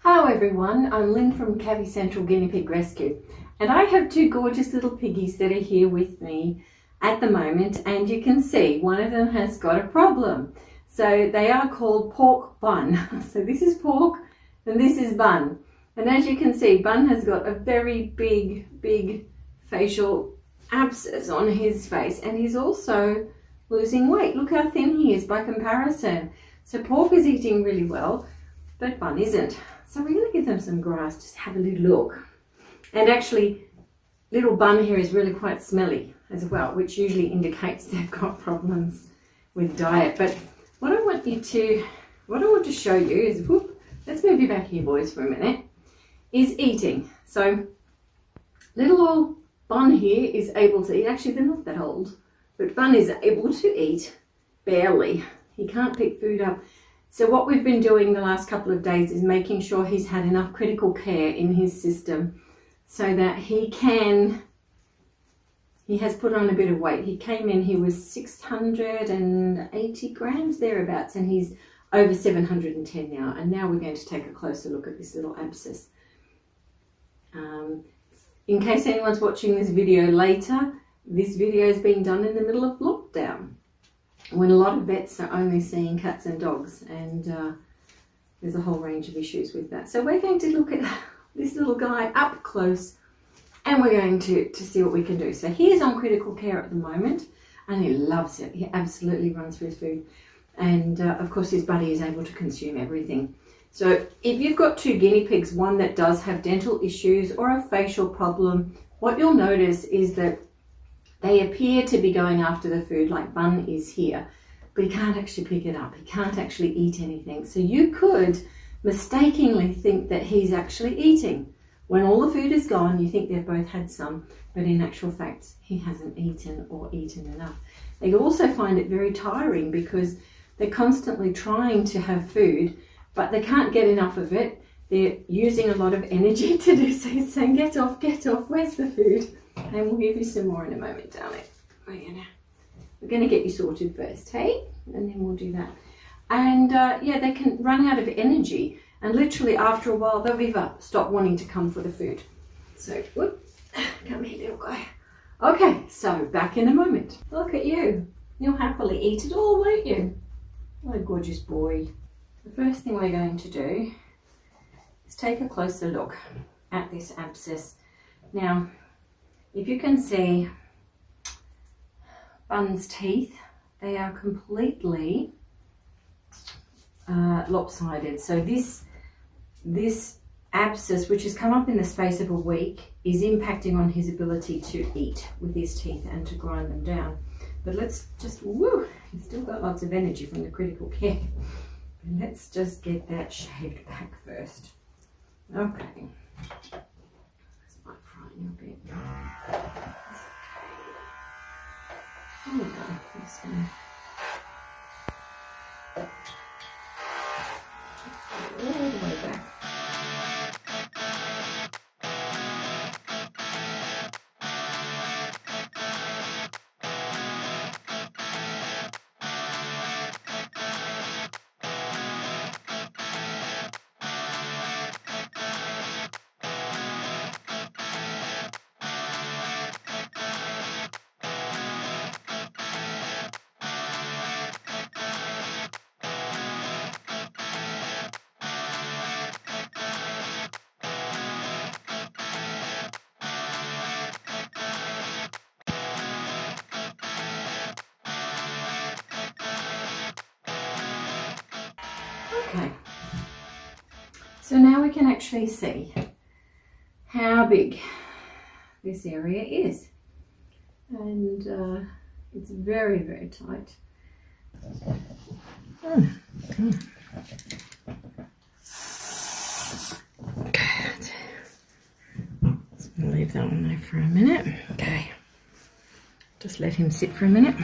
Hello everyone, I'm Lynn from Cavy Central Guinea Pig Rescue, and I have two gorgeous little piggies that are here with me at the moment, and you can see one of them has got a problem. So they are called Pork Bun. So this is Pork and this is Bun. And as you can see, Bun has got a very big facial abscess on his face, and he's also losing weight. Look how thin he is by comparison. So Pork is eating really well, but Bun isn't. So we're going to give them some grass, just have a little look. And actually, little Bun here is really quite smelly as well, which usually indicates they've got problems with diet. But what I want to show you is, let's move you back here, boys, for a minute, is eating. So little old Bun here is able to eat. Actually, they're not that old, but Bun is able to eat barely. He can't pick food up. So what we've been doing the last couple of days is making sure he's had enough critical care in his system so that he has put on a bit of weight. He came in, he was 680 grams thereabouts, and he's over 710 now. And now we're going to take a closer look at this little abscess. In case anyone's watching this video later, this video is being done in the middle of lockdown, when a lot of vets are only seeing cats and dogs, and there's a whole range of issues with that. So we're going to look at this little guy up close, and we're going to see what we can do. So he is on critical care at the moment, and he loves it. He absolutely runs for his food, and of course his buddy is able to consume everything. So if you've got two guinea pigs, one that does have dental issues or a facial problem, what you'll notice is that they appear to be going after the food, like Bun is here, but he can't actually pick it up. He can't actually eat anything. So you could mistakenly think that he's actually eating. When all the food is gone, you think they've both had some, but in actual fact, he hasn't eaten or eaten enough. They also find it very tiring because they're constantly trying to have food, but they can't get enough of it. They're using a lot of energy to do so. He's saying, get off, where's the food? And we'll give you some more in a moment, darling. We're going to get you sorted first, hey? And then we'll do that. And yeah, they can run out of energy, and literally after a while they'll give up, stop wanting to come for the food. So, whoop, come here, little guy. Okay, so back in a moment. Look at you. You'll happily eat it all, won't you? What a gorgeous boy. The first thing we're going to do is take a closer look at this abscess. Now, if you can see Bun's teeth, they are completely lopsided. So this abscess, which has come up in the space of a week, is impacting on his ability to eat with his teeth and to grind them down. But let's just, he's still got lots of energy from the critical care. And let's just get that shaved back first. Okay. This might frighten you a bit. There we go. This one. All the way back. Okay, so now we can actually see how big this area is, and it's very tight. Okay, just gonna leave that one there for a minute. Okay, just let him sit for a minute.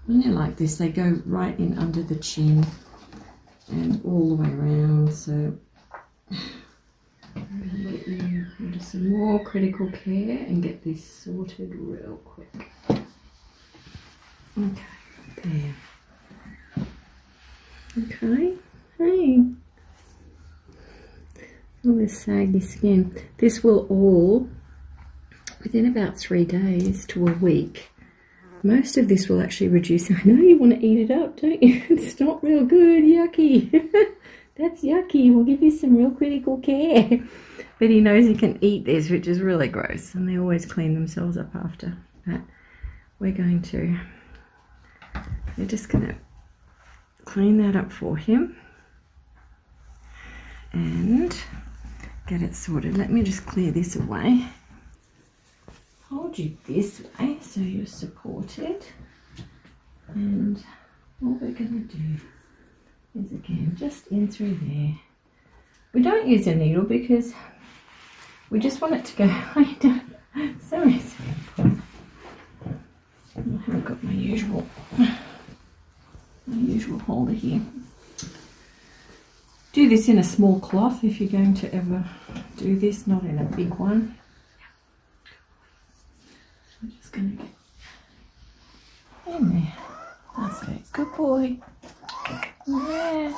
When they're like this, they go right in under the chin and all the way around. So I'm going to let you into some more critical care and get this sorted real quick. Okay, there. Okay, hey. All this saggy skin. This will all, within about 3 days to a week, most of this will actually reduce. I know you want to eat it up, don't you? It's not real good, yucky. That's yucky. We'll give you some real critical care. But he knows he can eat this, which is really gross. And they always clean themselves up after that. We're just going to clean that up for him and get it sorted. Let me just clear this away. Hold you this way so you're supported. And all we're going to do is again just in through there. We don't use a needle because we just want it to go like sorry. I haven't got my usual holder here. Do this in a small cloth if you're going to ever do this, not in a big one. I'm just going to get in there. That's it. Good boy. Yeah.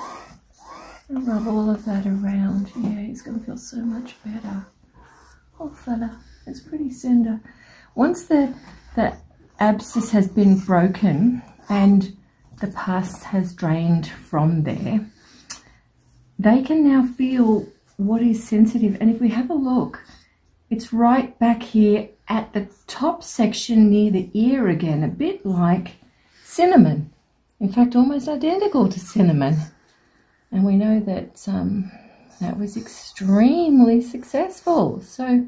And rub all of that around. Yeah, he's going to feel so much better. Oh, fella. It's pretty cinder. Once the abscess has been broken and the pus has drained from there, they can now feel what is sensitive. And if we have a look, it's right back here at the top section near the ear again, a bit like cinnamon. In fact, almost identical to cinnamon. And we know that that was extremely successful. So,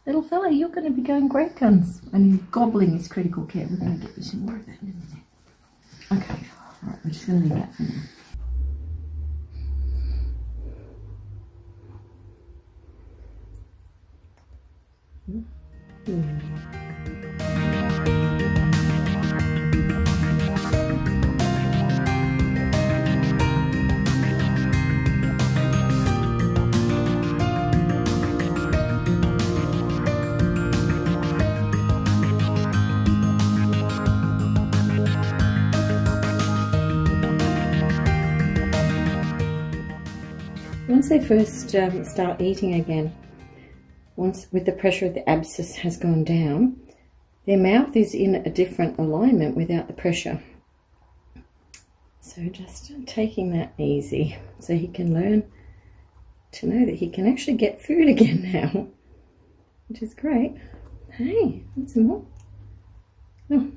little fella, you're going to be going great guns. And he's gobbling his critical care. We're going to get you some more of that in a minute. Okay, all right, we're just going to leave that for now. Once they first start eating again, once with the pressure of the abscess has gone down, their mouth is in a different alignment without the pressure. So just taking that easy so he can learn to know that he can actually get food again now, which is great. Hey, want some more? Oh.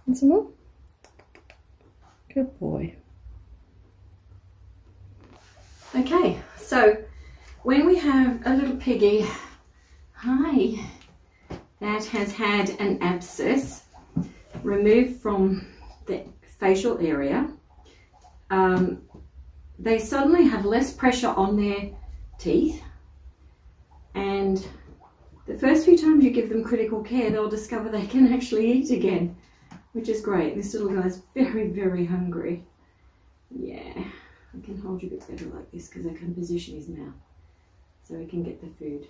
Want some more? Good boy. Okay, so when we have a little piggy, hi, that has had an abscess removed from the facial area, they suddenly have less pressure on their teeth, and the first few times you give them critical care, they'll discover they can actually eat again, which is great. This little guy's very, very hungry. Yeah. I can hold you a bit better like this because I can position his mouth so he can get the food.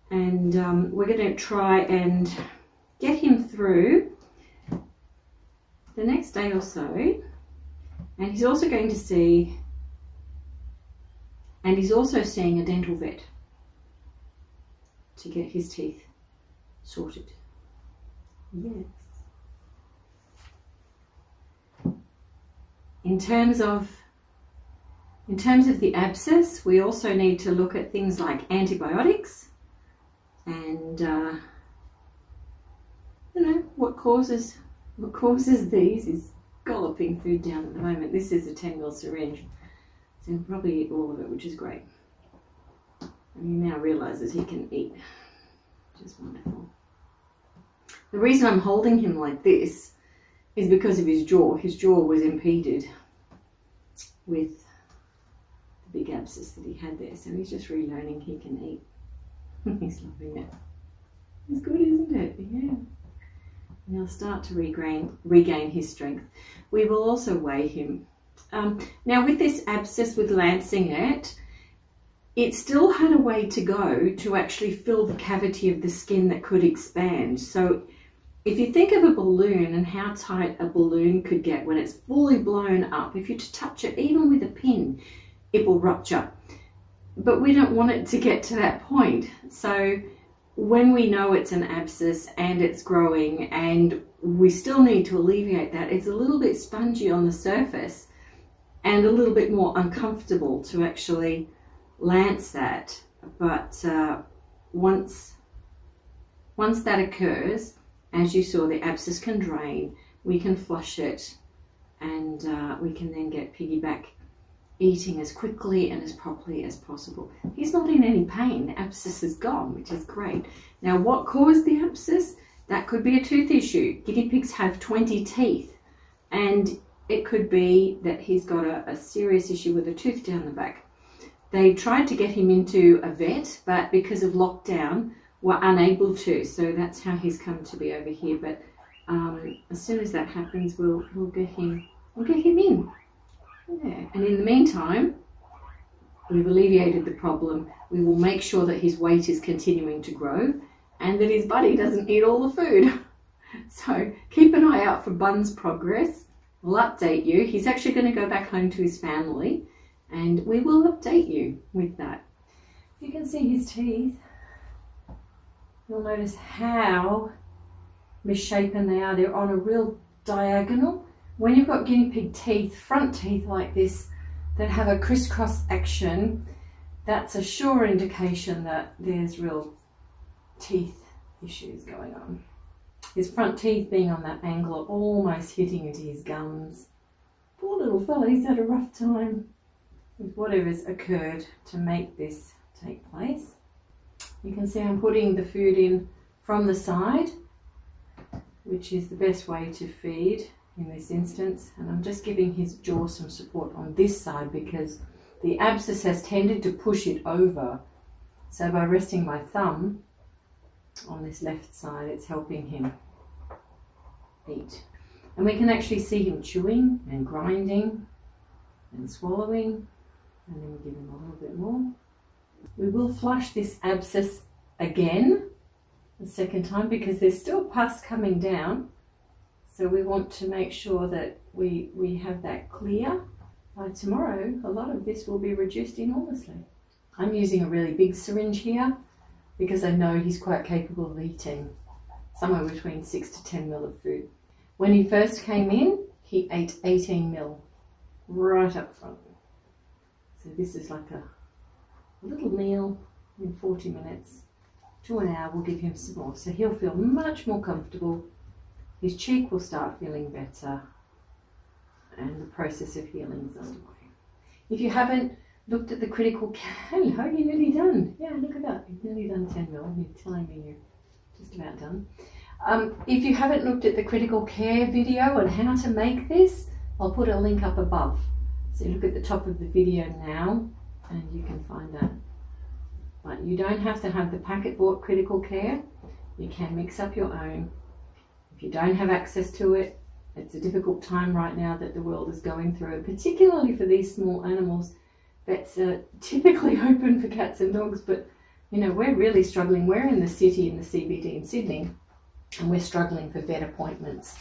And we're going to try and get him through the next day or so. And he's also going to see, and he's also seeing a dental vet to get his teeth sorted. Yes. In terms of the abscess, we also need to look at things like antibiotics and you know, what causes these is galloping food down at the moment. This is a 10mm syringe, so he'll probably eat all of it, which is great. And he now realizes he can eat, which is wonderful. The reason I'm holding him like this is because of his jaw. His jaw was impeded with the big abscess that he had there, so he's just relearning he can eat. He's loving it. It's good, isn't it? Yeah. And he'll start to regain his strength. We will also weigh him. Now with this abscess, with lancing it still had a way to go to actually fill the cavity of the skin that could expand. So if you think of a balloon and how tight a balloon could get when it's fully blown up, if you touch it even with a pin, it will rupture. But we don't want it to get to that point. So when we know it's an abscess and it's growing and we still need to alleviate that, it's a little bit spongy on the surface and a little bit more uncomfortable to actually lance that. But once that occurs, as you saw, the abscess can drain, we can flush it, and we can then get Piggy back eating as quickly and as properly as possible. He's not in any pain. The abscess is gone, which is great. Now, what caused the abscess? That could be a tooth issue. Guinea pigs have 20 teeth, and it could be that he's got a serious issue with a tooth down the back. They tried to get him into a vet, but because of lockdown, were unable to. So that's how he's come to be over here. But as soon as that happens, we'll get him in. Yeah. And in the meantime, we've alleviated the problem. We will make sure that his weight is continuing to grow and that his buddy doesn't eat all the food. So keep an eye out for Bun's progress. We'll update you. He's actually going to go back home to his family, and we will update you with that. You can see his teeth. You'll notice how misshapen they are. They're on a real diagonal. When you've got guinea pig teeth, front teeth like this, that have a crisscross action, that's a sure indication that there's real teeth issues going on. His front teeth being on that angle are almost hitting into his gums. Poor little fella, he's had a rough time with whatever's occurred to make this take place. You can see I'm putting the food in from the side, which is the best way to feed in this instance, and I'm just giving his jaw some support on this side because the abscess has tended to push it over. So by resting my thumb on this left side, it's helping him eat. And we can actually see him chewing and grinding and swallowing, and then we give him a little bit more. We will flush this abscess again the second time because there's still pus coming down. So we want to make sure that we have that clear. By tomorrow, a lot of this will be reduced enormously. I'm using a really big syringe here because I know he's quite capable of eating somewhere between 6 to 10 mil of food. When he first came in, he ate 18 mil right up front. So this is like a little meal in 40 minutes to an hour. We'll give him some more. So he'll feel much more comfortable. His cheek will start feeling better, and the process of healing is underway. If you haven't looked at the critical care, hello, you're nearly done. Yeah, look at that. You've nearly done 10 mil. You're telling me you're just about done. If you haven't looked at the critical care video on how to make this, I'll put a link up above. So look at the top of the video now, and you can find that. But you don't have to have the packet bought critical care. You can mix up your own. If you don't have access to it, it's a difficult time right now that the world is going through, particularly for these small animals. Vets are typically open for cats and dogs, but you know, we're really struggling. We're in the city, in the CBD in Sydney, and we're struggling for vet appointments.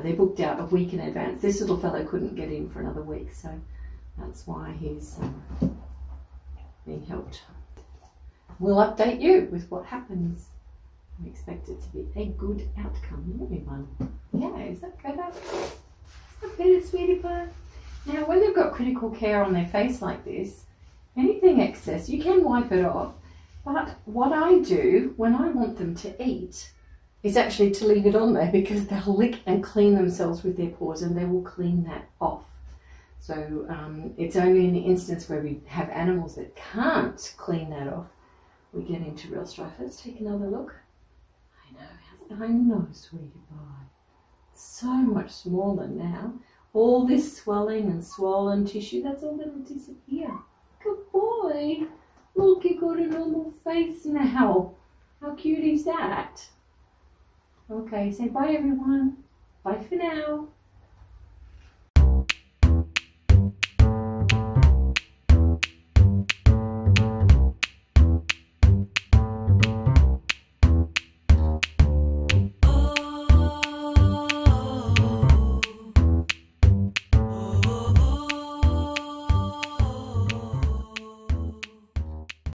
They're booked out a week in advance. This little fellow couldn't get in for another week, so that's why he's being helped. We'll update you with what happens. We expect it to be a good outcome, everyone. Yeah, is that better? Is that better, sweetie pie? Now, when they've got critical care on their face like this, anything excess, you can wipe it off. But what I do when I want them to eat is actually to leave it on there because they'll lick and clean themselves with their paws and they will clean that off. So it's only in the instance where we have animals that can't clean that off, we get into real strife. Let's take another look. I know, sweetie pie. So much smaller now. All this swelling and swollen tissue, that's all going to disappear. Good boy. Look, you got a normal face now. How cute is that? Okay, say bye everyone. Bye for now.